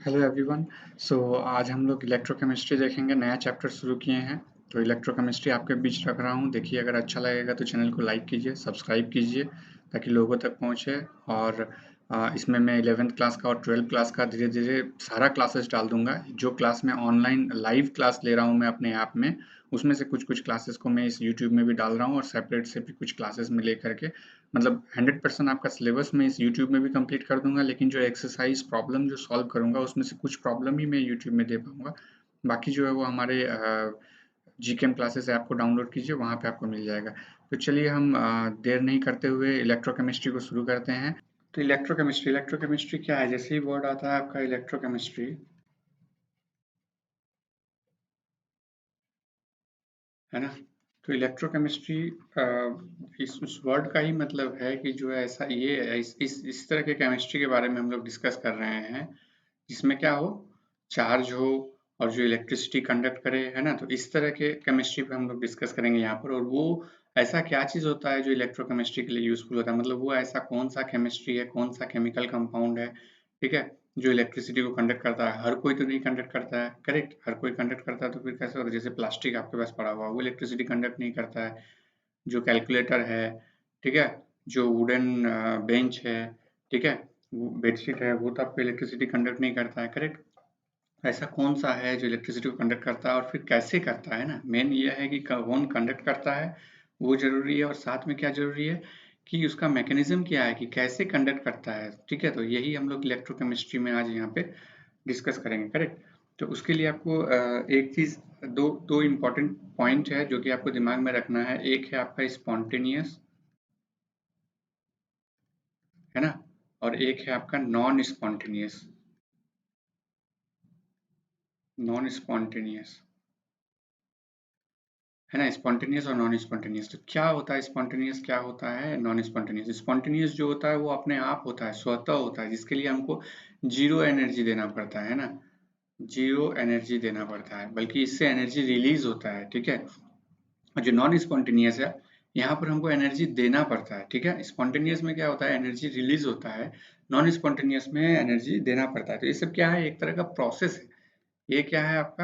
Hello everyone. आज हम लोग इलेक्ट्रोकेमिस्ट्री देखेंगे, नया चैप्टर शुरू किए हैं। तो इलेक्ट्रोकेमिस्ट्री आपके बीच रख रहा हूँ। देखिए, अगर अच्छा लगेगा तो चैनल को लाइक कीजिए, सब्सक्राइब कीजिए ताकि लोगों तक पहुँचे। और इसमें मैं 11th क्लास का और 12th क्लास का धीरे धीरे सारा क्लासेस डाल दूंगा। जो क्लास में ऑनलाइन लाइव क्लास ले रहा हूँ मैं अपने ऐप में, उसमें से कुछ कुछ क्लासेस को मैं इस यूट्यूब में भी डाल रहा हूँ और सेपरेट से भी कुछ क्लासेस में ले करके, मतलब 100% आपका सिलेबस मैं इस यूट्यूब में भी कंप्लीट कर दूंगा। लेकिन जो एक्सरसाइज प्रॉब्लम जो सॉल्व करूंगा उसमें से कुछ प्रॉब्लम ही मैं यूट्यूब में दे पाऊंगा। बाकी जो है वो हमारे जीकेएम क्लासेस ऐप को डाउनलोड कीजिए, वहाँ पे आपको मिल जाएगा। तो चलिए हम देर नहीं करते हुए इलेक्ट्रोकेमिस्ट्री को शुरू करते हैं। तो इलेक्ट्रोकेमिस्ट्री इलेक्ट्रोकेमिस्ट्री क्या है? जैसे ही वर्ड आता है आपका इलेक्ट्रोकेमिस्ट्री, है ना? तो इलेक्ट्रोकेमिस्ट्री इस वर्ड का ही मतलब है कि जो है ऐसा ये इस तरह के केमिस्ट्री के बारे में हम लोग डिस्कस कर रहे हैं जिसमें क्या हो, चार्ज हो और जो इलेक्ट्रिसिटी कंडक्ट करे, है ना? तो इस तरह के केमिस्ट्री पे हम लोग डिस्कस करेंगे यहाँ पर। और वो ऐसा क्या चीज़ होता है जो इलेक्ट्रोकेमिस्ट्री के लिए यूजफुल होता है, मतलब वो ऐसा कौन सा केमिस्ट्री है, कौन सा केमिकल कंपाउंड है, ठीक है, जो इलेक्ट्रिसिटी को कंडक्ट करता है। हर कोई तो नहीं कंडक्ट करता है, करेक्ट? हर कोई कंडक्ट करता है तो फिर कैसे होता है? जैसे प्लास्टिक आपके पास पड़ा हुआ, वो इलेक्ट्रिसिटी कंडक्ट नहीं करता है। जो कैलकुलेटर है, ठीक है, जो वुडन बेंच है, ठीक है, बेडशीट है, वो तो आपको इलेक्ट्रिसिटी कंडक्ट नहीं करता है, करेक्ट? ऐसा कौन सा है जो इलेक्ट्रिसिटी को कंडक्ट करता है और फिर कैसे करता है ना? मेन ये है कि कौन कंडक्ट करता है, वो जरूरी है। और साथ में क्या जरूरी है कि उसका मैकेनिज्म क्या है, कि कैसे कंडक्ट करता है, ठीक है? तो यही हम लोग इलेक्ट्रोकेमिस्ट्री में आज यहाँ पे डिस्कस करेंगे, करेक्ट? तो उसके लिए आपको एक चीज, दो दो इम्पोर्टेंट पॉइंट है जो कि आपको दिमाग में रखना है। एक है आपका स्पॉन्टेनियस, है ना? और एक है आपका नॉन स्पॉन्टेनियस। नॉन स्पॉन्टेनियस, है ना? स्पॉन्टेनियस और नॉन स्पॉन्टेनियस। तो क्या होता है स्पॉन्टेनियस, क्या होता है नॉन स्पॉन्टेनियस? स्पॉन्टेनियस जो होता है वो अपने आप होता है, स्वतः होता है, जिसके लिए हमको जीरो एनर्जी देना पड़ता है ना? जीरो एनर्जी देना पड़ता है, बल्कि इससे एनर्जी रिलीज होता है, ठीक है? और जो नॉन स्पॉन्टेनियस है, यहाँ पर हमको एनर्जी देना पड़ता है, ठीक है? स्पॉन्टेनियस में क्या होता है, एनर्जी रिलीज होता है। नॉन स्पॉन्टेनियस में एनर्जी देना पड़ता है। तो ये सब क्या है, एक तरह का प्रोसेस है। ये क्या है आपका?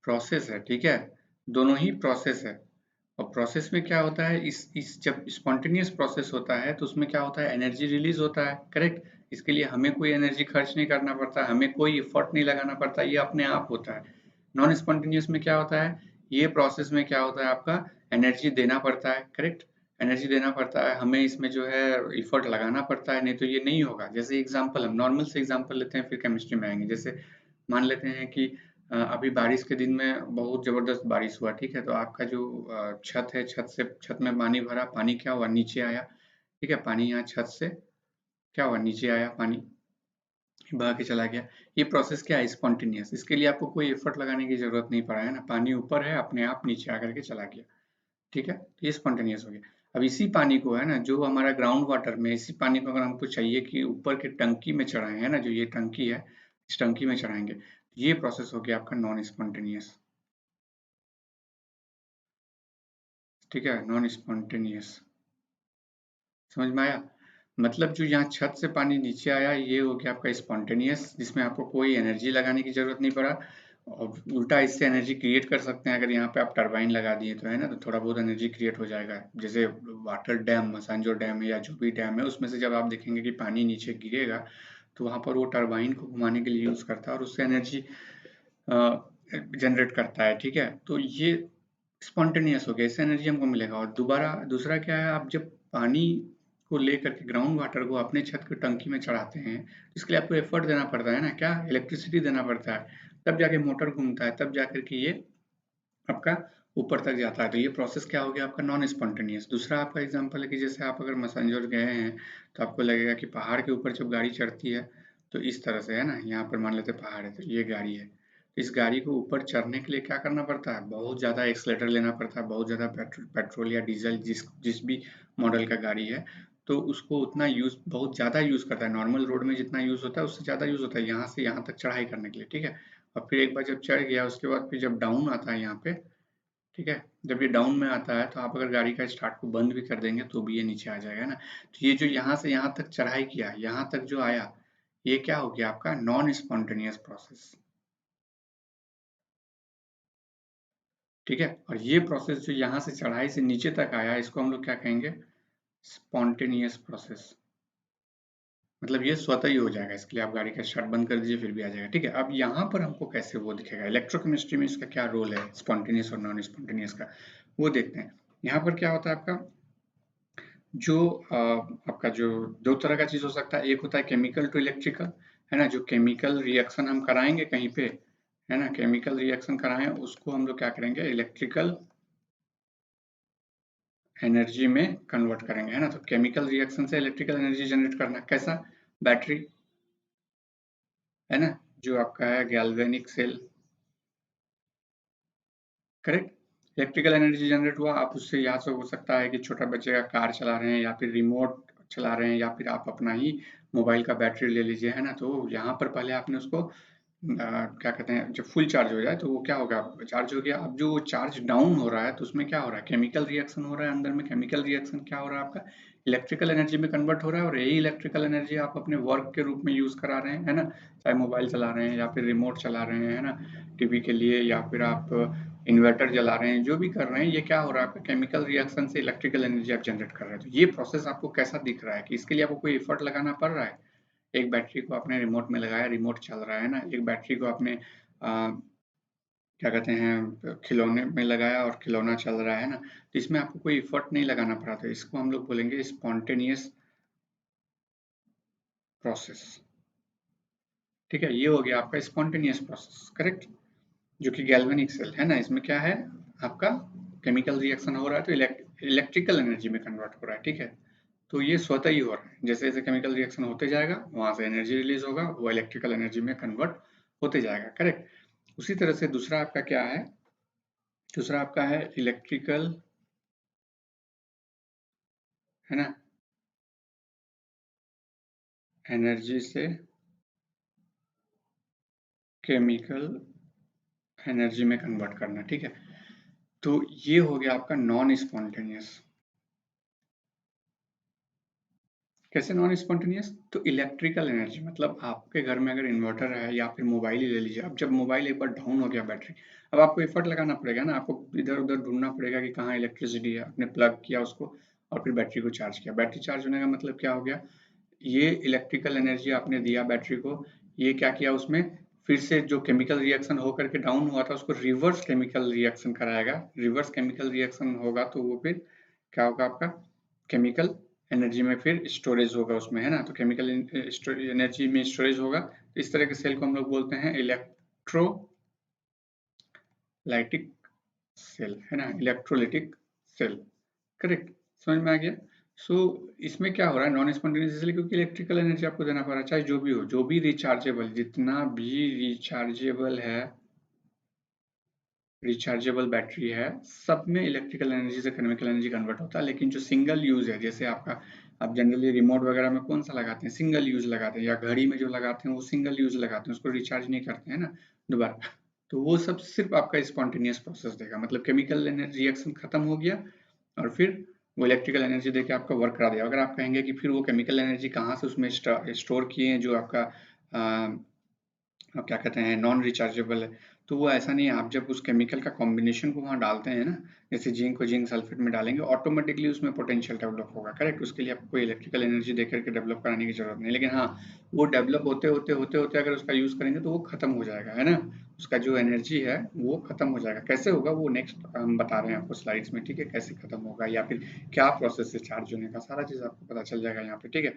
प्रोसेस है, ठीक है? दोनों ही प्रोसेस है। और प्रोसेस में क्या होता है, इस जब स्पॉन्टेनियस प्रोसेस होता है तो उसमें क्या होता है, एनर्जी रिलीज होता है, करेक्ट? इसके लिए हमें कोई एनर्जी खर्च नहीं करना पड़ता, हमें कोई एफर्ट नहीं लगाना पड़ता, ये अपने आप होता है। नॉन स्पॉन्टेनियस में क्या होता है, ये प्रोसेस में क्या होता है, आपका एनर्जी देना पड़ता है, करेक्ट? एनर्जी देना पड़ता है, हमें इसमें जो है एफर्ट लगाना पड़ता है, नहीं तो ये नहीं होगा। जैसे एग्जांपल, हम नॉर्मल से एग्जांपल लेते हैं फिर केमिस्ट्री में आएंगे। जैसे मान लेते हैं कि अभी बारिश के दिन में बहुत जबरदस्त बारिश हुआ, ठीक है? तो आपका जो छत है, छत में पानी भरा, पानी क्या हुआ, नीचे आया, ठीक है? पानी यहाँ छत से क्या हुआ, नीचे आया, पानी बह के चला गया। ये प्रोसेस क्या है, स्पॉन्टेनियस। इसके लिए आपको कोई एफर्ट लगाने की जरूरत नहीं पड़ा, है ना? पानी ऊपर है, अपने आप नीचे आकर के चला गया, ठीक है? तो ये स्पॉन्टेनियस हो गया। अब इसी पानी को, है ना, जो हमारा ग्राउंड वाटर में, इसी पानी को अगर हमको चाहिए कि ऊपर की टंकी में चढ़ाएं, है ना, जो ये टंकी है, इस टंकी में चढ़ाएंगे, ये प्रोसेस हो गया आपका नॉन स्पॉन्टेनियस, ठीक है? नॉन स्पॉन्टेनियस, समझ में आया? मतलब जो यहाँ छत से पानी नीचे आया, ये हो गया आपका स्पॉन्टेनियस, जिसमें आपको कोई एनर्जी लगाने की जरूरत नहीं पड़ा। और उल्टा इससे एनर्जी क्रिएट कर सकते हैं, अगर यहाँ पे आप टरबाइन लगा दिए तो, है ना? तो थोड़ा बहुत एनर्जी क्रिएट हो जाएगा। जैसे वाटर डैम, मसांजोर डैम है या जो भी डैम है, उसमें से जब आप देखेंगे कि पानी नीचे गिरेगा तो वहां पर वो टरबाइन को घुमाने के लिए यूज करता है और उससे एनर्जी जनरेट करता है, ठीक है? तो ये स्पॉन्टेनियस हो गया, इससे एनर्जी हमको मिलेगा। और दोबारा दूसरा क्या है, आप जब पानी को लेकर के, ग्राउंड वाटर को अपने छत की टंकी में चढ़ाते हैं, तो इसके लिए आपको एफर्ट देना पड़ता है ना, क्या? इलेक्ट्रिसिटी देना पड़ता है, तब जाके मोटर घूमता है, तब जाकर के ये आपका ऊपर तक जाता है। तो ये प्रोसेस क्या हो गया आपका, नॉन स्पॉन्टेनियस। दूसरा आपका एग्जांपल है कि जैसे आप अगर मसंजोर गए हैं तो आपको लगेगा कि पहाड़ के ऊपर जब गाड़ी चढ़ती है तो इस तरह से, है ना, यहाँ पर मान लेते हैं पहाड़ है, तो ये गाड़ी है, तो इस गाड़ी को ऊपर चढ़ने के लिए क्या करना पड़ता है, बहुत ज़्यादा एक्सलेटर लेना पड़ता है, बहुत ज़्यादा पेट्रोल या डीजल, जिस जिस भी मॉडल का गाड़ी है, तो उसको उतना यूज, बहुत ज़्यादा यूज करता है। नॉर्मल रोड में जितना यूज होता है उससे ज़्यादा यूज होता है यहाँ से यहाँ तक चढ़ाई करने के लिए, ठीक है? और फिर एक बार जब चढ़ गया, उसके बाद फिर जब डाउन आता है यहाँ पे, ठीक है, जब ये डाउन में आता है तो आप अगर गाड़ी का स्टार्ट को बंद भी कर देंगे तो भी ये नीचे आ जाएगा ना। तो ये जो यहाँ से यहाँ तक चढ़ाई किया, यहाँ तक जो आया, ये क्या हो गया आपका नॉन स्पॉन्टेनियस प्रोसेस। ठीक है, और ये प्रोसेस जो यहाँ से चढ़ाई से नीचे तक आया इसको हम लोग क्या कहेंगे, स्पॉन्टेनियस प्रोसेस। मतलब ये स्वतः ही हो जाएगा, इसके लिए आप गाड़ी का स्टार्ट बंद कर दीजिए फिर भी आ जाएगा। ठीक है, अब यहाँ पर हमको कैसे वो दिखेगा, इलेक्ट्रोकेमिस्ट्री में इसका क्या रोल है स्पॉन्टेनियस और नॉन स्पॉन्टेनियस का, वो देखते हैं। यहाँ पर क्या होता है आपका, जो आपका जो दो तरह का चीज हो सकता है, एक होता है केमिकल टू इलेक्ट्रिकल, है ना, जो केमिकल रिएक्शन हम कराएंगे कहीं पे, है ना, केमिकल रिएक्शन कराएं उसको हम लोग क्या करेंगे, इलेक्ट्रिकल एनर्जी में कन्वर्ट करेंगे, है ना। तो केमिकल रिएक्शन से इलेक्ट्रिकल एनर्जी जनरेट करना कैसा, बैटरी, है ना, जो आपका है galvanic cell, correct. Electrical energy generate हुआ, आप उससे यहाँ से हो सकता है कि छोटा बच्चे का कार चला रहे हैं या फिर रिमोट चला रहे हैं या फिर आप अपना ही मोबाइल का बैटरी ले लीजिए, है ना। तो यहाँ पर पहले आपने उसको क्या कहते हैं, जब फुल चार्ज हो जाए तो वो क्या होगा, चार्ज हो गया। अब जो चार्ज डाउन हो रहा है तो उसमें क्या हो रहा है, केमिकल रिएक्शन हो रहा है अंदर में। केमिकल रिएक्शन क्या हो रहा है आपका, इलेक्ट्रिकल एनर्जी में कन्वर्ट हो रहा है, और यही इलेक्ट्रिकल एनर्जी आप अपने वर्क के रूप में यूज करा रहे हैं, है ना। चाहे मोबाइल चला रहे हैं या फिर रिमोट चला रहे हैं, है ना, टीवी के लिए, या फिर आप इन्वर्टर जला रहे हैं, जो भी कर रहे हैं, ये क्या हो रहा है आपका, केमिकल रिएक्शन से इलेक्ट्रिकल एनर्जी आप जनरेट कर रहे हैं। तो ये प्रोसेस आपको कैसा दिख रहा है कि इसके लिए आपको कोई एफर्ट लगाना पड़ रहा है। एक बैटरी को आपने रिमोट में लगाया, रिमोट चल रहा है ना, एक बैटरी को आपने क्या कहते हैं खिलौने में लगाया और खिलौना चल रहा है ना। तो इसमें आपको कोई एफर्ट नहीं लगाना पड़ा, तो इसको हम लोग बोलेंगे स्पॉन्टेनियस प्रोसेस। ठीक है, ये हो गया आपका स्पॉन्टेनियस प्रोसेस, करेक्ट। जो कि गैल्वेनिक सेल है ना, इसमें क्या है आपका केमिकल रिएक्शन हो रहा है तो इलेक्ट्रिकल एनर्जी में कन्वर्ट हो रहा है। ठीक है, तो ये स्वतः ही हो रहा है, जैसे जैसे केमिकल रिएक्शन होते जाएगा वहां से एनर्जी रिलीज होगा, वो इलेक्ट्रिकल एनर्जी में कन्वर्ट होते जाएगा, करेक्ट। उसी तरह से दूसरा आपका क्या है, दूसरा आपका है इलेक्ट्रिकल, है ना, एनर्जी से केमिकल एनर्जी में कन्वर्ट करना। ठीक है, तो ये हो गया आपका नॉन स्पॉन्टेनियस। कैसे नॉन स्पॉन्टेनियस, तो इलेक्ट्रिकल एनर्जी मतलब आपके घर में अगर इन्वर्टर है या फिर मोबाइल ही ले लीजिए, अब जब मोबाइल एक बार डाउन हो गया बैटरी, अब आपको एफर्ट लगाना पड़ेगा ना, आपको इधर उधर ढूंढना पड़ेगा कि कहाँ इलेक्ट्रिसिटी है, आपने प्लग किया उसको और फिर बैटरी को चार्ज किया। बैटरी चार्ज होने का मतलब क्या हो गया, ये इलेक्ट्रिकल एनर्जी आपने दिया बैटरी को, ये क्या किया उसमें, फिर से जो केमिकल रिएक्शन होकर के डाउन हुआ था उसको रिवर्स केमिकल रिएक्शन कराएगा। रिवर्स केमिकल रिएक्शन होगा तो वो फिर क्या होगा आपका, केमिकल एनर्जी में फिर स्टोरेज होगा उसमें, है ना। तो केमिकल एनर्जी में स्टोरेज होगा, तो इस तरह के सेल को हम लोग बोलते हैं इलेक्ट्रोलाइटिक सेल, है ना, इलेक्ट्रोलाइटिक सेल, करेक्ट। समझ में आ गया। सो इसमें क्या हो रहा है नॉन स्पॉन्टेनियस, इसलिए क्योंकि इलेक्ट्रिकल एनर्जी आपको देना पड़ रहा है, चाहे जो भी हो, जो भी रिचार्जेबल, जितना भी रिचार्जेबल है, रिचार्जेबल बैटरी है, सब में इलेक्ट्रिकल एनर्जी से केमिकल एनर्जी कन्वर्ट होता है। लेकिन जो सिंगल यूज है, जैसे आपका, आप जनरली रिमोट वगैरह में कौन सा लगाते हैं, सिंगल यूज लगाते हैं, या घड़ी में जो लगाते हैं वो सिंगल यूज लगाते हैं, उसको रिचार्ज नहीं करते हैं ना दोबारा। तो वो सब सिर्फ आपका स्पॉन्टेनियस प्रोसेस देगा, मतलब केमिकल रिएक्शन खत्म हो गया और फिर वो इलेक्ट्रिकल एनर्जी देके आपका वर्क करा दिया। अगर आप कहेंगे कि फिर वो केमिकल एनर्जी कहाँ से उसमें स्टोर किए हैं, जो आपका क्या कहते हैं नॉन रिचार्जेबल है, तो वो ऐसा नहीं है। आप जब उस केमिकल का कॉम्बिनेशन को वहाँ डालते हैं ना, जैसे जिंक को जिंक सल्फेट में डालेंगे, ऑटोमेटिकली उसमें पोटेंशियल डेवलप होगा, करेक्ट। उसके लिए आपको कोई इलेक्ट्रिकल एनर्जी देकर के डेवलप कराने की जरूरत नहीं। लेकिन हाँ, वो डेवलप होते होते होते होते अगर उसका यूज करेंगे तो वो खत्म हो जाएगा, है ना, उसका जो एनर्जी है वो खत्म हो जाएगा। कैसे होगा वो नेक्स्ट हम बता रहे हैं आपको स्लाइड्स में, ठीक है, कैसे खत्म होगा या फिर क्या प्रोसेस है चार्ज होने का, सारा चीज आपको पता चल जाएगा यहाँ पे, ठीक है।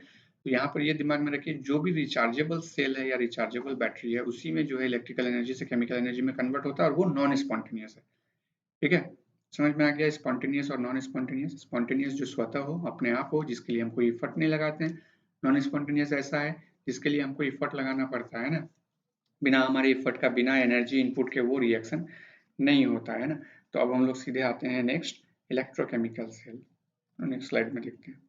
तो यहाँ पर ये दिमाग में रखिए, जो भी रिचार्जेबल सेल है या रिचार्जेबल बैटरी है, उसी में जो है इलेक्ट्रिकल एनर्जी से केमिकल एनर्जी में कन्वर्ट होता है, और वो नॉन स्पॉन्टेनियस है। ठीक है, समझ में आ गया स्पॉन्टेनियस और नॉन स्पॉन्टेनियस। स्पॉन्टेनियस जो स्वतः हो, अपने आप हो, जिसके लिए हम कोई एफर्ट नहीं लगाते हैं। नॉन स्पॉन्टेनियस ऐसा है जिसके लिए हमको एफर्ट लगाना पड़ता है ना, बिना हमारे एफर्ट का, बिना एनर्जी इनपुट के वो रिएक्शन नहीं होता है ना। तो अब हम लोग सीधे आते हैं next, electrochemical cell. Next slide में देखते हैं।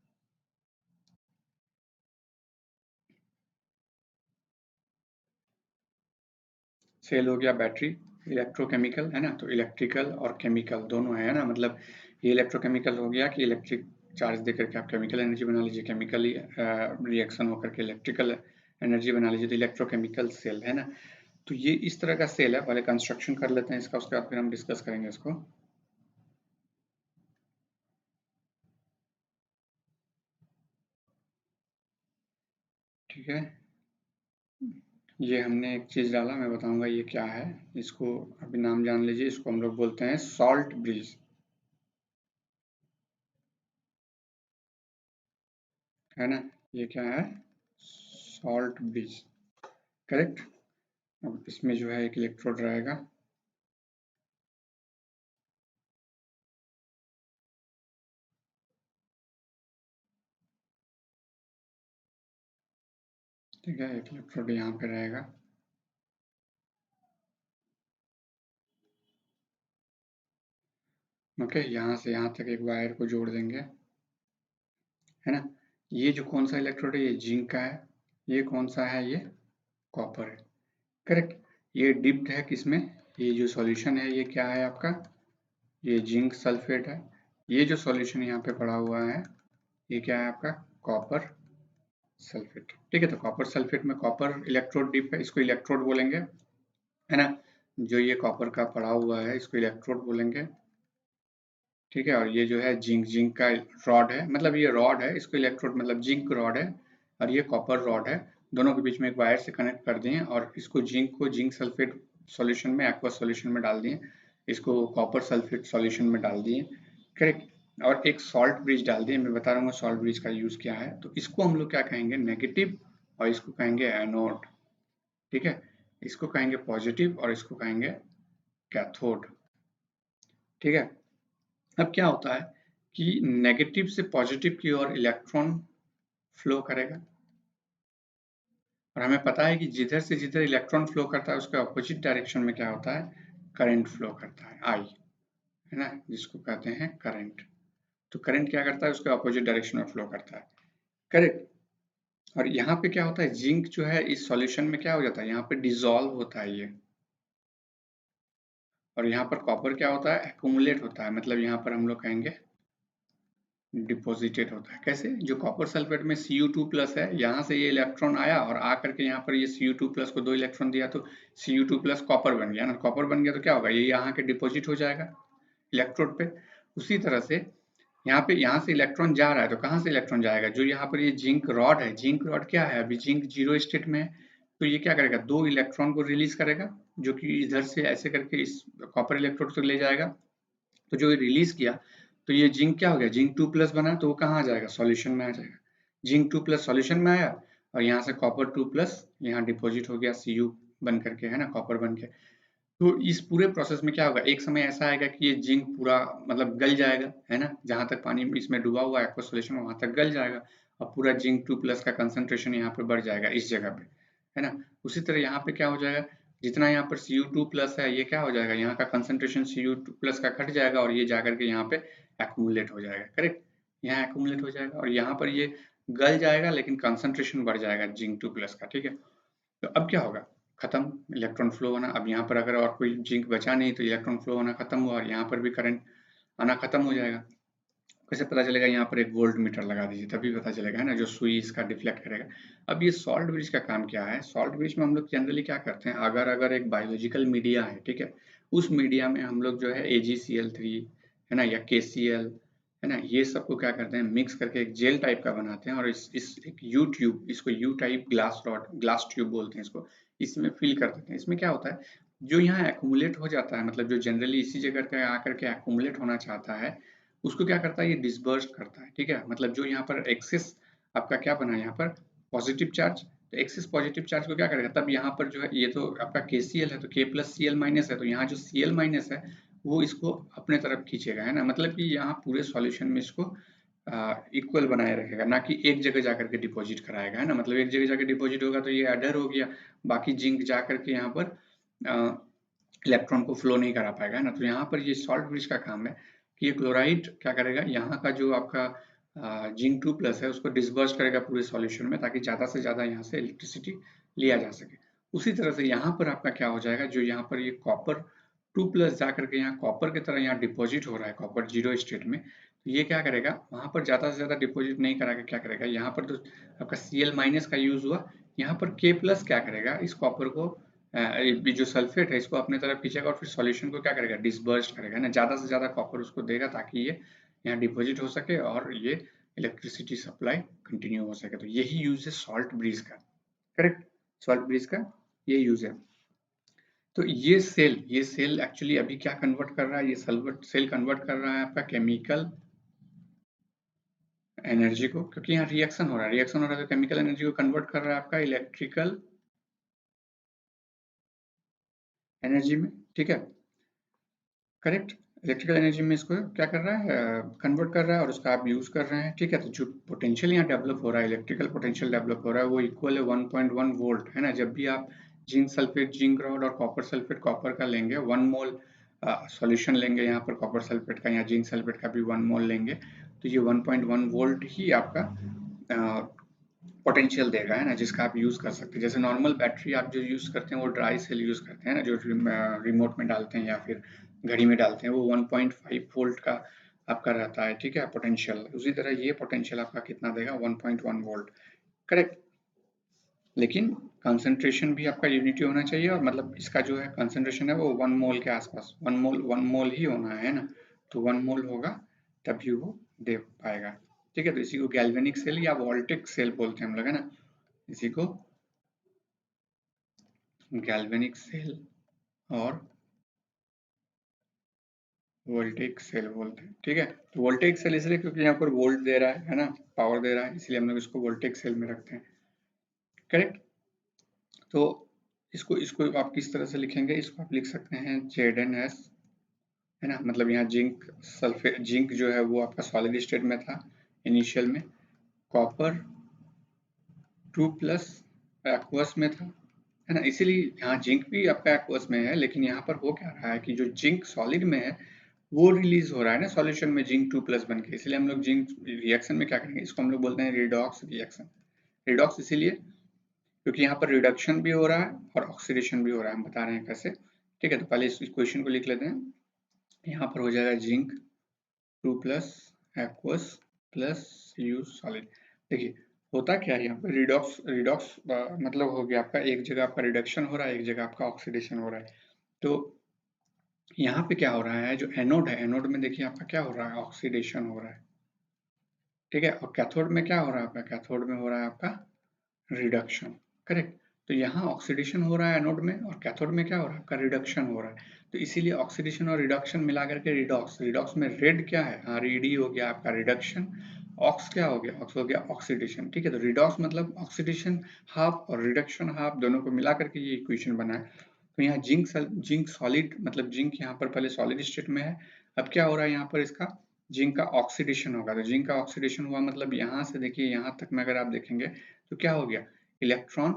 सेल हो गया बैटरी, इलेक्ट्रोकेमिकल, है ना, तो इलेक्ट्रिकल और केमिकल दोनों है ना, मतलब ये इलेक्ट्रोकेमिकल हो गया कि इलेक्ट्रिक चार्ज देकर के आप केमिकल एनर्जी बना लीजिए, केमिकल रिएक्शन होकर के इलेक्ट्रिकल एनर्जी बना लीजिए, तो इलेक्ट्रोकेमिकल सेल है ना। तो ये इस तरह का सेल है, पहले कंस्ट्रक्शन कर लेते हैं इसका, उसके बाद फिर हम डिस्कस करेंगे इसको। ठीक है, ये हमने एक चीज डाला, मैं बताऊंगा ये क्या है। इसको अभी नाम जान लीजिए, इसको हम लोग बोलते हैं सॉल्ट ब्रिज, है ना। ये क्या है, सॉल्ट ब्रिज, करेक्ट। अब इसमें जो है एक इलेक्ट्रोड रहेगा, ठीक है, एक इलेक्ट्रोड यहाँ पे रहेगा। ओके, यहाँ से यहाँ तक एक वायर को जोड़ देंगे, है ना। ये जो कौन सा इलेक्ट्रोड है, ये जिंक का है। ये कौन सा है, ये कॉपर है, करेक्ट। ये डिप्ड है किसमें, ये जो सॉल्यूशन है ये क्या है आपका, ये जिंक सल्फेट है। ये जो सॉल्यूशन यहाँ पे पड़ा हुआ है, ये क्या है आपका, कॉपर सल्फेट। ठीक है, तो कॉपर सल्फेट में कॉपर इलेक्ट्रोड डिप है, इसको इलेक्ट्रोड बोलेंगे, है ना। जो ये कॉपर का पड़ा हुआ है इसको इलेक्ट्रोड बोलेंगे, ठीक है। और ये जो है जिंक, जिंक का रॉड है, मतलब ये रॉड है, इसको इलेक्ट्रोड मतलब जिंक रॉड है, और ये कॉपर रॉड है। दोनों के बीच में एक वायर से कनेक्ट कर दिए और इसको जिंक को जिंक सल्फेट सॉल्यूशन में, एक्वा सॉल्यूशन में डाल दिए, इसको कॉपर सल्फेट सॉल्यूशन में डाल दिए, करेक्ट। और एक सॉल्ट ब्रिज डाल दिए। मैं बता रहा हूँ सॉल्ट ब्रिज का यूज क्या है। तो इसको हम लोग क्या कहेंगे, नेगेटिव, और इसको कहेंगे एनोड, ठीक है। इसको कहेंगे पॉजिटिव और इसको कहेंगे कैथोड, ठीक है। अब क्या होता है कि नेगेटिव से पॉजिटिव की ओर इलेक्ट्रॉन फ्लो करेगा, और हमें पता है कि जिधर से जिधर इलेक्ट्रॉन फ्लो करता है उसके ऑपोजिट डायरेक्शन में क्या होता है, करंट फ्लो करता है, आई, है ना, जिसको कहते हैं करंट। तो करंट क्या करता है, उसके ऑपोजिट डायरेक्शन में फ्लो करता है, करेक्ट। और यहाँ पे क्या होता है, जिंक जो है इस सॉल्यूशन में क्या हो जाता है, यहाँ पे डिसॉल्व होता है ये। और यहाँ पर कॉपर क्या होता है, एक्यूमुलेट होता है, मतलब यहाँ पर हम लोग कहेंगे डिपॉजिटेड होता है। कैसे, जो कॉपर सल्फेट में Cu2 प्लस है, यहाँ से ये इलेक्ट्रॉन आया और आकर के यहाँ पर ये Cu2 प्लस को 2 इलेक्ट्रॉन दिया, तो Cu2 प्लस कॉपर बन गया ना। कॉपर बन गया तो क्या होगा, ये यहाँ के डिपॉजिट हो जाएगा इलेक्ट्रोड पे। उसी तरह से यहाँ पे, यहाँ से इलेक्ट्रॉन जा रहा है, तो कहाँ से इलेक्ट्रॉन जाएगा, जो यहाँ पर ये जिंक रॉड है, जिंक रॉड क्या है, अभी जिंक जीरो स्टेट में है, तो ये क्या करेगा, 2 इलेक्ट्रॉन को रिलीज करेगा, जो कि इधर से ऐसे करके इस कॉपर इलेक्ट्रोड तक ले जाएगा। तो जो ये रिलीज किया, तो ये जिंक क्या हो गया, जिंक 2 प्लस बना, तो वो कहाँ आ जाएगा, सॉल्यूशन में आ जाएगा। जिंक 2 प्लस सॉल्यूशन में आया, और यहाँ से कॉपर 2 प्लस यहाँ डिपॉजिट हो गया Cu बन करके, है ना, कॉपर बन के। तो इस पूरे प्रोसेस में क्या होगा, एक समय ऐसा आएगा कि ये जिंक पूरा मतलब गल जाएगा, है ना, जहां तक पानी इसमें डूबा हुआ है एक्वा सॉल्यूशन वहां तक गल जाएगा, और पूरा जिंक 2 प्लस का कंसंट्रेशन यहाँ पे बढ़ जाएगा इस जगह पे, है ना। उसी तरह यहाँ पे क्या हो जाएगा, जितना यहाँ पर Cu2 प्लस है, ये क्या हो जाएगा, यहाँ का कंसंट्रेशन Cu2 प्लस का घट जाएगा, और ये जाकर के यहाँ पे एक्यूमुलेट हो जाएगा, करेक्ट। यहाँ एक्यूमुलेट हो जाएगा और यहाँ पर ये गल जाएगा, लेकिन कंसंट्रेशन बढ़ जाएगा जिंक 2 प्लस का, ठीक है। तो अब क्या होगा, खत्म इलेक्ट्रॉन फ्लो होना। अब यहाँ पर अगर और कोई जिंक बचा नहीं, तो इलेक्ट्रॉन फ्लो होना खत्म हुआ, और यहाँ पर भी करंट आना खत्म हो जाएगा। कैसे पता चलेगा, यहाँ पर एक वोल्ट मीटर लगा दीजिए, तभी पता चलेगा, है ना, जो सुई इसका डिफ्लेक्ट करेगा। अब ये सॉल्ट ब्रिज का काम क्या है, सॉल्ट ब्रिज में हम लोग जनरली क्या करते हैं, अगर अगर एक बायोलॉजिकल मीडिया है, ठीक है, उस मीडिया में हम लोग जो है AgCl3, है ना, या KCl, है ना, ये सबको क्या करते हैं, मिक्स करके एक जेल टाइप का बनाते हैं, और इस एक यू ट्यूब, इसको you type glass rod, glass tube बोलते हैं इसको, इसमें फिल कर देते हैं। इसमें क्या होता है, जो यहाँ एक्यूमुलेट हो जाता है, मतलब जो जनरली इसी जगह पे आकर के एक्यूमुलेट होना चाहता है, उसको क्या करता है, ये डिसबर्स करता है, ठीक है। मतलब जो यहाँ पर एक्सेस आपका क्या बना है, यहाँ पर पॉजिटिव चार्ज, तो एक्सेस पॉजिटिव चार्ज को क्या करेगा, तब यहाँ पर जो है, ये तो आपका KCl है, तो K प्लस Cl माइनस है, तो यहाँ जो Cl माइनस है वो इसको अपने तरफ खींचेगा, है ना। मतलब कि यहाँ पूरे सॉल्यूशन में इसको इक्वल बनाए रखेगा, ना कि एक जगह जाकर के डिपॉजिट कराएगा, है ना। मतलब एक जगह जाकर डिपॉजिट होगा तो ये अडर हो गया, बाकी जिंक जाकर के यहाँ पर इलेक्ट्रॉन को फ्लो नहीं करा पाएगा, है ना। तो यहाँ पर ये सॉल्ट ब्रिज का काम है कि ये क्लोराइड क्या करेगा, यहाँ का जो आपका जिंक 2 प्लस है उसको डिसबर्स करेगा पूरे सॉल्यूशन में, ताकि ज़्यादा से ज़्यादा यहाँ से इलेक्ट्रिसिटी लिया जा सके। उसी तरह से यहाँ पर आपका क्या हो जाएगा, जो यहाँ पर ये कॉपर 2 प्लस जा करके यहाँ कॉपर की तरह यहाँ डिपॉजिट हो रहा है, कॉपर जीरो स्टेट में, तो ये क्या करेगा, वहाँ पर ज़्यादा से ज़्यादा डिपॉजिट नहीं करा के क्या करेगा, यहाँ पर तो आपका Cl माइनस का यूज हुआ, यहाँ पर K+ क्या करेगा, इस कॉपर को ये जो सल्फेट है इसको अपने तरफ खींचेगा और फिर सॉल्यूशन को क्या करेगा, डिसबर्स्ट करेगा ना, ज्यादा से ज्यादा कॉपर उसको देगा ताकि ये यहाँ डिपॉजिट हो सके और ये इलेक्ट्रिसिटी सप्लाई कंटिन्यू हो सके। तो यही यूज है सॉल्ट ब्रीज का, करेक्ट, सॉल्ट ब्रीज का ये यूज है। तो ये सेल एक्चुअली अभी क्या कन्वर्ट कर रहा है, ये सेल कन्वर्ट कर रहा है आपका केमिकल एनर्जी को, क्योंकि यहाँ रिएक्शन हो रहा है, रिएक्शन हो रहा है तो केमिकल एनर्जी को कन्वर्ट कर रहा है आपका इलेक्ट्रिकल एनर्जी में, ठीक है, करेक्ट। इलेक्ट्रिकल एनर्जी में इसको क्या कर रहा है, कन्वर्ट कर रहा है और उसका आप यूज कर रहे हैं, ठीक है। तो जो पोटेंशियल यहाँ डेवलप हो रहा है, इलेक्ट्रिकल पोटेंशियल डेवलप हो रहा है, वो इक्वल है 1.1 वोल्ट, है ना। जब भी आप जिंक सल्फेट जिंक रॉड और कॉपर सल्फेट कॉपर का लेंगे 1 मोल सॉल्यूशन लेंगे यहाँ पर कॉपर सल्फेट का, या जिंक सल्फेट का भी 1 मोल लेंगे, तो ये 1.1 वोल्ट ही आपका पोटेंशियल देगा, है ना, जिसका आप यूज कर सकते हैं। जैसे नॉर्मल बैटरी आप जो यूज करते हैं वो ड्राई सेल यूज करते हैं ना, जो रिमोट में डालते हैं या फिर घड़ी में डालते हैं, वो 1.5 वोल्ट का आपका रहता है, ठीक है, पोटेंशियल। उसी तरह ये पोटेंशियल आपका कितना देगा, 1.1 वोल्ट, करेक्ट। लेकिन कंसंट्रेशन भी आपका यूनिटी होना चाहिए, और मतलब इसका जो है कंसंट्रेशन है वो 1 मोल के आसपास, 1 मोल ही होना है ना, तो 1 मोल होगा तभी वो दे पाएगा, ठीक है। तो इसी को गैल्वेनिक सेल या वोल्टिक सेल बोलते हैं हम लोग, है ना, इसी को गैल्वेनिक सेल और वोल्टेक सेल बोलते हैं, ठीक है। तो वोल्टेक सेल इसलिए क्योंकि यहाँ पर वोल्ट दे रहा है ना, पावर दे रहा है, इसलिए हम लोग इसको वोल्टेक सेल में रखते हैं, करेक्ट। तो इसको इसको आप किस तरह से लिखेंगे, इसको आप लिख सकते हैं ZnS, है ना, मतलब यहाँ जिंक सल्फेट, जिंक जो है वो आपका सॉलिड स्टेट में था इनिशियल में, कॉपर 2+ एक्वस में था, है ना, इसीलिए यहाँ जिंक भी आपका एक्वस में है, लेकिन यहाँ पर हो क्या रहा है कि जो जिंक सॉलिड में है वो रिलीज हो रहा है ना सॉल्यूशन में जिंक 2+ बन के, इसलिए हम लोग जिंक रिएक्शन में क्या करेंगे, इसको हम लोग बोलते हैं रिडॉक्स रिएक्शन। रिडॉक्स इसीलिए क्योंकि यहाँ पर रिडक्शन भी हो रहा है और ऑक्सीडेशन भी हो रहा है, हम बता रहे हैं कैसे, ठीक है। तो पहले इस इक्वेशन को लिख लेते हैं, यहाँ पर हो जाएगा zinc 2+ aqueous plus you solid. देखिए होता क्या है यहाँ पर, रिडॉक्स रिडॉक्स मतलब हो गया आपका, एक जगह आपका रिडक्शन हो रहा है, एक जगह आपका ऑक्सीडेशन हो रहा है। तो यहाँ पे क्या हो रहा है, जो एनोड है, एनोड में देखिए आपका क्या हो रहा है, ऑक्सीडेशन हो रहा है, ठीक है। और कैथोड में क्या हो रहा है आपका, कैथोड में हो रहा है आपका रिडक्शन, करेक्ट। तो यहाँ ऑक्सीडेशन हो रहा है एनोड में और कैथोड में क्या हो रहा है आपका, रिडक्शन हो रहा है। तो इसीलिए ऑक्सीडेशन और रिडक्शन मिला करके रिडॉक्स, रिडॉक्स में रेड क्या है, हाँ रेडी हो गया आपका रिडक्शन, ऑक्स क्या हो गया, ऑक्स हो गया ऑक्सीडेशन, ठीक है। तो रिडॉक्स मतलब ऑक्सीडेशन हाफ और रिडक्शन हाफ, दोनों को मिला करके ये इक्वेशन बना है। तो यहाँ जिंक सॉलिड मतलब जिंक यहाँ पर पहले सॉलिड स्टेट में है, अब क्या हो रहा है यहाँ पर इसका जिंक का ऑक्सीडेशन होगा। तो जिंक का ऑक्सीडेशन हुआ मतलब यहाँ से देखिए यहाँ तक में अगर आप देखेंगे तो क्या हो गया, इलेक्ट्रॉन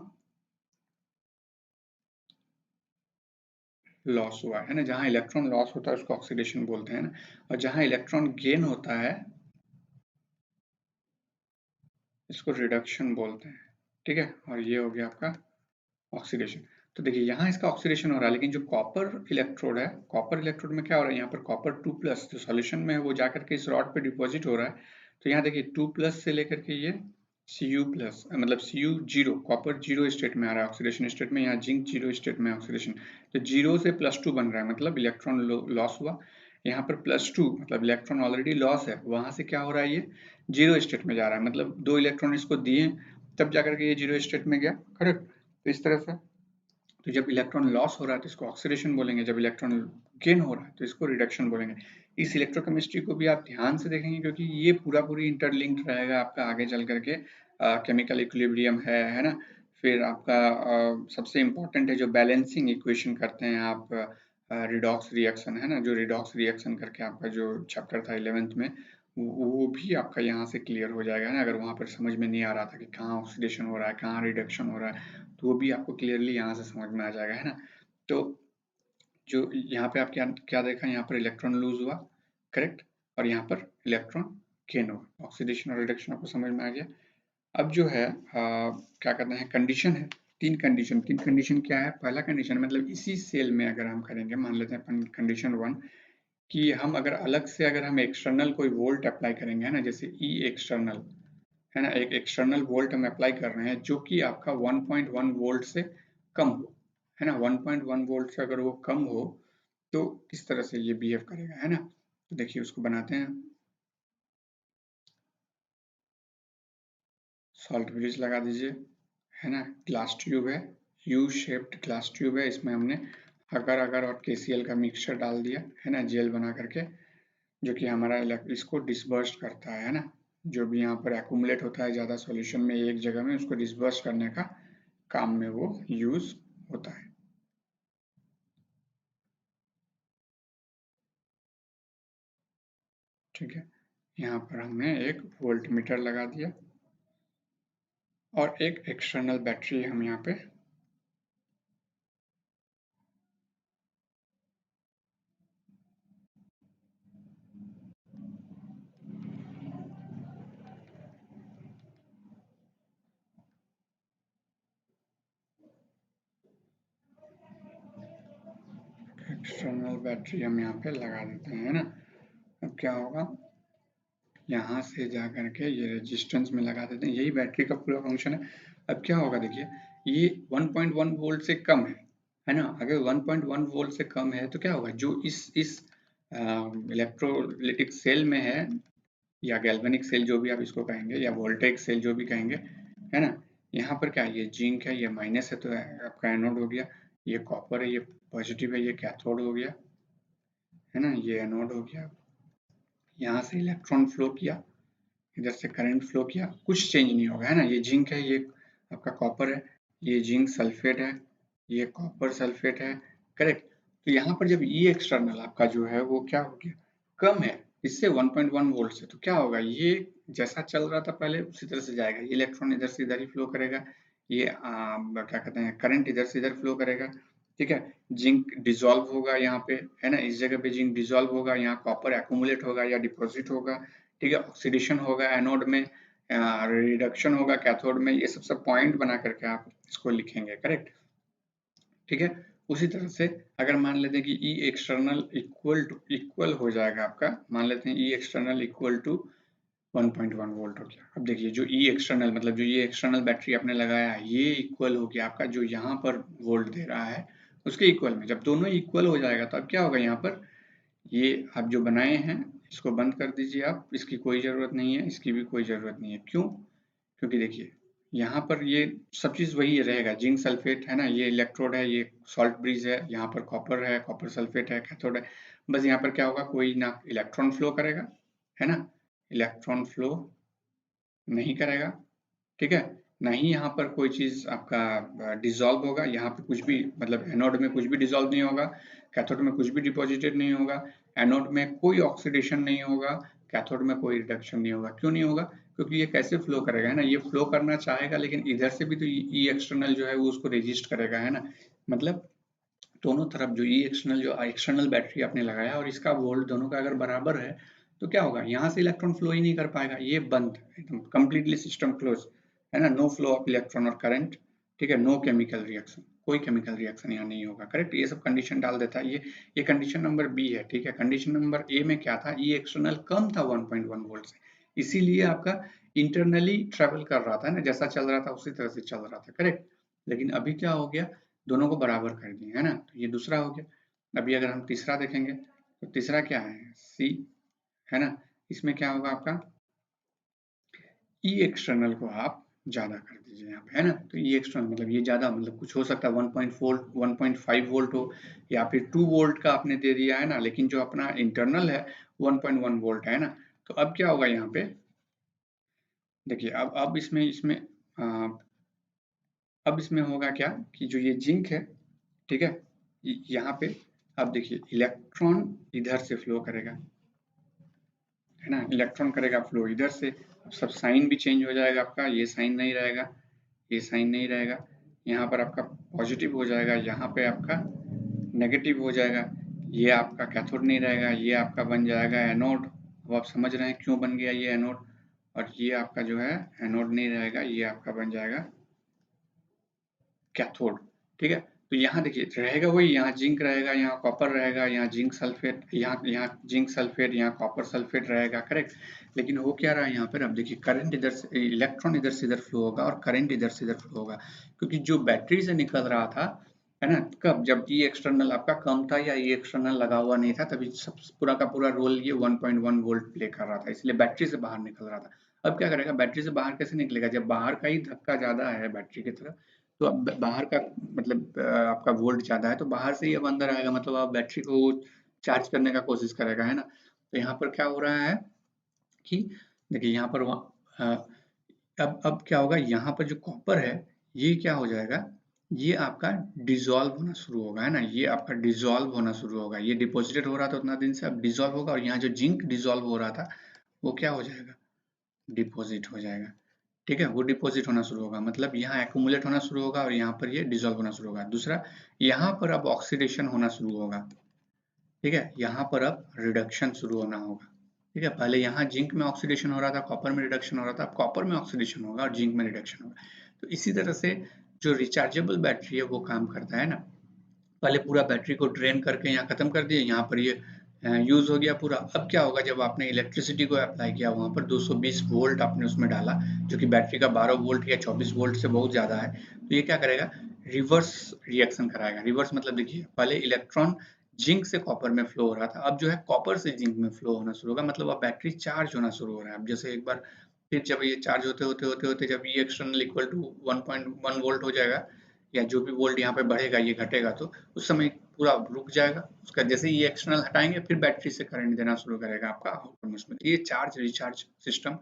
लॉस हुआ है ना, जहां इलेक्ट्रॉन लॉस होता है उसको ऑक्सीडेशन बोलते हैं ना, और जहां इलेक्ट्रॉन गेन होता है इसको रिडक्शन बोलते हैं, ठीक है। और ये हो गया आपका ऑक्सीडेशन। तो देखिए यहाँ इसका ऑक्सीडेशन हो रहा है, लेकिन जो कॉपर इलेक्ट्रोड है, कॉपर इलेक्ट्रोड में क्या हो रहा है, यहाँ पर कॉपर 2+ जो सॉल्यूशन में है वो जाकर के इस रॉड पे डिपॉजिट हो रहा है। तो यहाँ देखिए 2+ से लेकर के ये Cu+, मतलब Cu 0, कॉपर 0 स्टेट में आ रहा है ऑक्सीडेशन स्टेट में, यहाँ जिंक 0 स्टेट में ऑक्सीडेशन। तो 0 से +2 बन रहा है, मतलब इलेक्ट्रॉन लॉस हुआ। यहाँ पर +2 मतलब इलेक्ट्रॉन ऑलरेडी लॉस है, वहां से क्या हो रहा है, ये 0 स्टेट में जा रहा है, मतलब 2 इलेक्ट्रॉन इसको दिए तब जाकर के ये 0 स्टेट में गया, करेक्ट। तो इस तरह से, तो जब इलेक्ट्रॉन लॉस हो रहा है तो इसको ऑक्सीडेशन बोलेंगे, जब इलेक्ट्रॉन गेन हो रहा है तो इसको रिडक्शन बोलेंगे। इस इलेक्ट्रोकेमिस्ट्री को भी आप ध्यान से देखेंगे क्योंकि ये पूरी इंटरलिंक्ड रहेगा आपका आगे चल करके, केमिकल इक्विलिब्रियम है ना। फिर आपका सबसे इम्पोर्टेंट है जो बैलेंसिंग इक्वेशन करते हैं आप, रिडॉक्स रिएक्शन, है ना, जो रिडॉक्स रिएक्शन करके आपका जो चैप्टर था 11th में, वो भी आपका यहाँ से क्लियर हो जाएगा ना, अगर वहां पर समझ में नहीं आ रहा था कि कहाँ ऑक्सीडेशन हो रहा है कहाँ रिडक्शन हो रहा है, तो वो भी आपको क्लियरली यहाँ से समझ में आ जाएगा, है ना। तो जो यहाँ पे आप क्या क्या देखा, यहाँ पर इलेक्ट्रॉन लूज हुआ, करेक्ट, और यहाँ पर इलेक्ट्रॉन गेन हुआ, ऑक्सीडेशन और रिडक्शन आपको समझ में आ गया। अब जो है क्या कहते हैं, कंडीशन है, तीन कंडीशन क्या है, पहला कंडीशन मतलब इसी सेल में अगर हम करेंगे, मान लेते हैं कंडीशन 1 कि हम अगर अलग से अगर हम एक्सटर्नल कोई वोल्ट अप्लाई करेंगे, है ना, जैसे ई एक्सटर्नल, है ना, एक एक्सटर्नल वोल्ट हम अप्लाई कर रहे हैं जो कि आपका 1.1 वोल्ट से कम हो, है ना, 1.1 वोल्ट से अगर वो कम हो तो किस तरह से ये बिहेव करेगा, है ना। तो देखिए उसको बनाते हैं, सॉल्ट ब्रिज लगा दीजिए, है ना, ग्लास ट्यूब है, यू शेप्ड ग्लास ट्यूब है, इसमें हमने अगर अगर और KCl का मिक्सचर डाल दिया, है ना, जेल बना करके, जो कि हमारा इसको डिस्पर्स करता है ना, जो भी यहाँ पर एक्यूमुलेट होता है ज़्यादा सॉल्यूशन में एक जगह में, उसको डिस्पर्स करने का काम में वो यूज होता है। ठीक है, यहाँ पर हमने एक वोल्ट मीटर लगा दिया और एक एक्सटर्नल बैटरी हम यहाँ पे एक्सटर्नल बैटरी हम यहाँ पे लगा देते हैं, है ना। अब क्या होगा, यहाँ से जा करके ये रेजिस्टेंस में लगा देते हैं, यही बैटरी का पूरा फंक्शन है। अब क्या होगा देखिए, ये 1.1 वोल्ट से कम है ना, अगर 1.1 वोल्ट से कम है तो क्या होगा, जो इस इलेक्ट्रोलिटिक सेल में है, या गैल्वेनिक सेल जो भी आप इसको कहेंगे, या वोल्टेक सेल जो भी कहेंगे, है ना, यहाँ पर क्या है, ये जिंक है, ये माइनस है तो आपका एनोड हो गया, ये कॉपर है, ये पॉजिटिव है, ये कैथोड हो गया, है ना, ये एनोड हो गया। यहाँ से इलेक्ट्रॉन फ्लो किया, इधर से करंट फ्लो किया, कुछ चेंज नहीं होगा, है ना, ये जिंक है, ये आपका कॉपर है, ये जिंक सल्फेट है, ये कॉपर सल्फेट है, करेक्ट। तो यहाँ पर जब ई एक्सटर्नल आपका जो है वो क्या हो गया, कम है इससे 1.1 वोल्ट से, तो क्या होगा, ये जैसा चल रहा था पहले उसी तरह से जाएगा, ये इलेक्ट्रॉन इधर से इधर ही फ्लो करेगा, ये क्या कहते हैं, करंट इधर से इधर फ्लो करेगा, ठीक है। जिंक डिसॉल्व होगा यहाँ पे, है ना, इस जगह पे जिंक डिसॉल्व होगा, यहाँ कॉपर एक्यूमुलेट होगा या डिपॉजिट होगा, ठीक है, ऑक्सीडेशन होगा एनोड में, रिडक्शन होगा कैथोड में, ये सब पॉइंट बना करके आप इसको लिखेंगे, करेक्ट। ठीक है, उसी तरह से अगर मान लेते हैं कि ई एक्सटर्नल इक्वल हो जाएगा आपका, मान लेते हैं ई एक्सटर्नल इक्वल टू 1.1 वोल्ट हो गया। अब देखिए जो ई एक्सटर्नल मतलब जो ये एक्सटर्नल बैटरी आपने लगाया है ये इक्वल हो गया आपका जो यहाँ पर वोल्ट दे रहा है उसके इक्वल में, जब दोनों इक्वल हो जाएगा तो अब क्या होगा, यहाँ पर ये आप जो बनाए हैं इसको बंद कर दीजिए, आप इसकी कोई जरूरत नहीं है, इसकी भी कोई जरूरत नहीं है, क्यों, क्योंकि देखिए यहाँ पर ये सब चीज वही रहेगा, जिंक सल्फेट है ना, ये इलेक्ट्रोड है, ये सॉल्ट ब्रिज है, यहाँ पर कॉपर है, कॉपर सल्फेट है, कैथोड है, बस यहाँ पर क्या होगा, कोई ना इलेक्ट्रॉन फ्लो करेगा, है ना, इलेक्ट्रॉन फ्लो नहीं करेगा, ठीक है, ना ही यहाँ पर कोई चीज आपका डिसॉल्व होगा, यहाँ पे कुछ भी मतलब एनोड में कुछ भी डिसॉल्व नहीं होगा, कैथोड में कुछ भी डिपॉजिटेड नहीं होगा, एनोड में कोई ऑक्सीडेशन नहीं होगा, कैथोड में कोई रिडक्शन नहीं होगा, क्यों नहीं होगा, क्योंकि ये कैसे फ्लो करेगा, है ना, ये फ्लो करना चाहेगा लेकिन इधर से भी तो ई एक्सटर्नल जो है वो उसको रेजिस्ट करेगा, है ना, मतलब दोनों तरफ जो ई एक्सटर्नल जो एक्सटर्नल बैटरी आपने लगाया और इसका वोल्ट दोनों का अगर बराबर है तो क्या होगा, यहाँ से इलेक्ट्रॉन फ्लो ही नहीं कर पाएगा, ये बंद एकदम कंप्लीटली सिस्टम क्लोज, है ना, नो फ्लो ऑफ इलेक्ट्रॉन और करंट, ठीक है, नो केमिकल रिएक्शन, कोई केमिकल रिएक्शन यहाँ नहीं होगा, करेक्ट, ये सब कंडीशन डाल देता है, ये कंडीशन नंबर बी है, ठीक है। कंडीशन नंबर ए में क्या था, ई एक्सटर्नल कम था 1.1 वोल्ट से, इसीलिए आपका इंटरनली ट्रेवल कर रहा था ना, जैसा चल रहा था उसी तरह से चल रहा था, करेक्ट। लेकिन अभी क्या हो गया, दोनों को बराबर कर दिए, है ना, तो ये दूसरा हो गया। अभी अगर हम तीसरा देखेंगे तो तीसरा क्या है, सी, है ना, इसमें क्या होगा आपका, ई एक्सटर्नल को आप ज्यादा कर दीजिए यहाँ पे, है ना, तो ई एक्सटर्नल मतलब ये ज्यादा मतलब कुछ हो सकता है 1.5 वोल्ट हो या फिर 2 वोल्ट का आपने दे दिया है ना, लेकिन जो अपना इंटरनल है 1.1 वोल्ट है ना। तो अब क्या होगा यहाँ पे देखिए, अब इसमें इसमें आ, अब इसमें होगा क्या कि जो ये जिंक है, ठीक है, यहाँ पे अब देखिए इलेक्ट्रॉन इधर से फ्लो करेगा, है ना, इलेक्ट्रॉन करेगा फ्लो इधर से, अब सब साइन भी चेंज हो जाएगा आपका, ये साइन नहीं रहेगा, ये साइन नहीं रहेगा, यहाँ पर आपका पॉजिटिव हो जाएगा, यहाँ पे आपका नेगेटिव हो जाएगा, ये आपका कैथोड नहीं रहेगा, ये आपका बन जाएगा एनोड। अब आप समझ रहे हैं क्यों बन गया ये एनोड, और ये आपका जो है एनोड नहीं रहेगा, ये आपका बन जाएगा कैथोड, ठीक है। तो यहाँ देखिए रहेगा वही, यहाँ जिंक रहेगा, यहाँ कॉपर रहेगा, यहाँ जिंक सल्फेट, यहाँ यहाँ जिंक सल्फेट, यहाँ कॉपर सल्फेट रहेगा, करेक्ट। लेकिन हो क्या रहा है यहाँ पर, अब देखिए करंट इधर से, इलेक्ट्रॉन इधर से इधर फ्लो होगा और करंट इधर से इधर फ्लो होगा, क्योंकि जो बैटरी से निकल रहा था, है ना, कब, जब ई एक्सटर्नल आपका कम था या ई एक्सटर्नल लगा हुआ नहीं था, तभी सब पूरा का पूरा रोल ये 1.1 वोल्ट प्ले कर रहा था, इसलिए बैटरी से बाहर निकल रहा था। अब क्या करेगा, बैटरी से बाहर कैसे निकलेगा, जब बाहर का ही धक्का ज्यादा है बैटरी की तरफ, तो अब बाहर का मतलब आपका वोल्ट ज्यादा है, तो बाहर से ही अब अंदर आएगा, मतलब आप बैटरी को चार्ज करने का कोशिश करेगा, है ना। तो यहाँ पर क्या हो रहा है कि देखिए यहाँ पर अब क्या होगा, यहाँ पर जो कॉपर है ये क्या हो जाएगा, ये आपका डिसॉल्व होना शुरू होगा, है ना, ये आपका डिसॉल्व होना शुरू होगा, ये डिपॉजिटेड हो रहा था उतना दिन से, अब डिसॉल्व होगा, और यहाँ जो जिंक डिसॉल्व हो रहा था वो क्या हो जाएगा, डिपॉजिट हो जाएगा। ठीक है, वो डिपॉजिट होना शुरू होगा, मतलब यहाँ एक्यूमुलेट होना शुरू होगा और यहाँ पर ये डिसॉल्व होना शुरू होगा। दूसरा, यहाँ पर अब ऑक्सीडेशन होना शुरू होगा, ठीक है, यहाँ पर अब रिडक्शन शुरू होना होगा। ठीक है, पहले यहाँ जिंक में ऑक्सीडेशन हो रहा था, कॉपर में रिडक्शन हो रहा था, अब कॉपर में ऑक्सीडेशन होगा और जिंक में रिडक्शन होगा। तो इसी तरह से जो रिचार्जेबल बैटरी है वो काम करता है ना, पहले पूरा बैटरी को ड्रेन करके यहाँ खत्म कर दिया, यहाँ पर ये यूज हो गया पूरा। अब क्या होगा, जब आपने इलेक्ट्रिसिटी को अप्लाई किया, वहां पर 220 वोल्ट आपने उसमें डाला, जो कि बैटरी का 12 वोल्ट या 24 वोल्ट से बहुत ज्यादा है, तो ये क्या करेगा, रिवर्स रिएक्शन कराएगा। रिवर्स मतलब देखिए, पहले इलेक्ट्रॉन जिंक से कॉपर में फ्लो हो रहा था, अब जो है कॉपर से जिंक में फ्लो होना शुरू होगा, मतलब अब बैटरी चार्ज होना शुरू हो रहा है। अब जैसे एक बार फिर जब ये चार्ज होते होते होते होते जब ये एक्सटर्नल इक्वल टू 1.1 वोल्ट हो जाएगा, या जो भी वोल्ट यहाँ पे बढ़ेगा ये घटेगा, तो उस समय पूरा रुक जाएगा, उसका जैसे ही ये एक्सटर्नल हटाएंगे फिर बैटरी से करंट देना शुरू करेगा आपका आउटपुट में। ये चार्ज रिचार्ज सिस्टम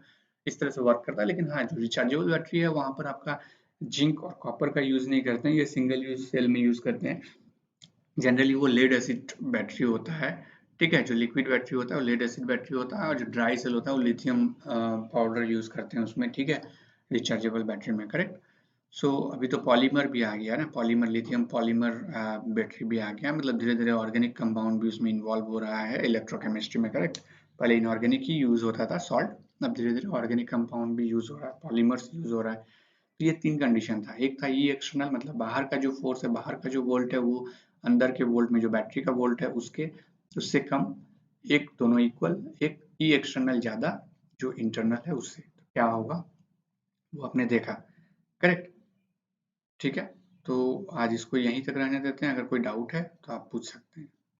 इस तरह से वर्क करता है। लेकिन हाँ, जो रिचार्जेबल बैटरी है वहां पर आपका जिंक और कॉपर का यूज नहीं करते हैं, ये सिंगल यूज सेल में यूज करते हैं। जनरली वो लेड एसिड बैटरी होता है, ठीक है, जो लिक्विड बैटरी होता है वो लेड एसिड बैटरी होता है, और जो ड्राई सेल होता है वो लिथियम पाउडर यूज करते हैं उसमें, ठीक है, रिचार्जेबल बैटरी में, करेक्ट। सो अभी तो पॉलीमर भी आ गया है ना, पॉलीमर, लिथियम पॉलीमर बैटरी भी आ गया, मतलब धीरे धीरे ऑर्गेनिक कंपाउंड भी उसमें इन्वॉल्व हो रहा है इलेक्ट्रोकेमिस्ट्री में, करेक्ट। पहले इनऑर्गेनिक ही यूज होता था सॉल्ट, अब धीरे धीरे ऑर्गेनिक कंपाउंड भी यूज हो रहा है, पॉलीमर्स यूज हो रहा है। तो ये तीन कंडीशन था, एक था ई एक्सटर्नल, मतलब बाहर का जो फोर्स है, बाहर का जो वोल्ट है वो अंदर के वोल्ट में जो बैटरी का वोल्ट है उसके उससे कम, एक दोनों इक्वल, एक ई एक्सटर्नल ज्यादा जो इंटरनल है उससे, तो क्या होगा वो आपने देखा, करेक्ट। ठीक है, तो आज इसको यहीं तक रहने देते हैं, अगर कोई डाउट है तो आप पूछ सकते हैं।